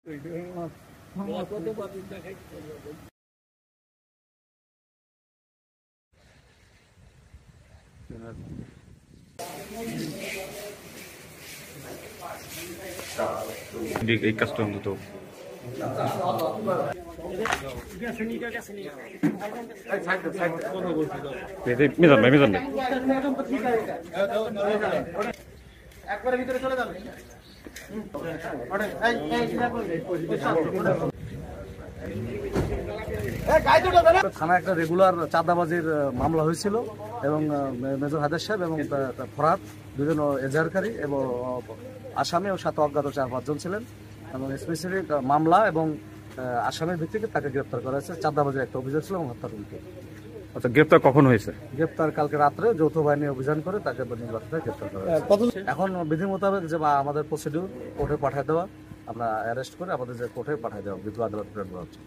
এই কাজটা অন্তত মিজান ভাই একবারে ভিতরে চলে যাবে। থানা একটা রেগুলার চাঁদাবাজির মামলা হয়েছিল এবং মেজর হায়দার সাহেব এবং ফরহাদ দুজন এজাহারকারী এবং আসামি ও সাথে অজ্ঞাত 4-5 জন ছিলেন এবং স্পেসিফিক মামলা এবং আসামির ভিত্তিতে তাকে গ্রেপ্তার করা হয়েছে। চাঁদাবাজির একটা অভিযোগ ছিল এবং হত্যার অভিযোগ। আচ্ছা, গ্রেপ্তার কখন হয়েছে? গ্রেপ্তার কালকে রাত্রে যৌথ বাহিনী অভিযান করে তাকে নির্বাচনে গ্রেপ্তার করা হয়েছে। এখন বিধি মোতাবেক যে আমাদের প্রসিডিউর কোর্টে পাঠিয়ে দেওয়া, আমরা অ্যারেস্ট করে আমাদের যে কোর্টে পাঠিয়ে দেওয়া, বিধি আদালত প্রেরণ করা হচ্ছে।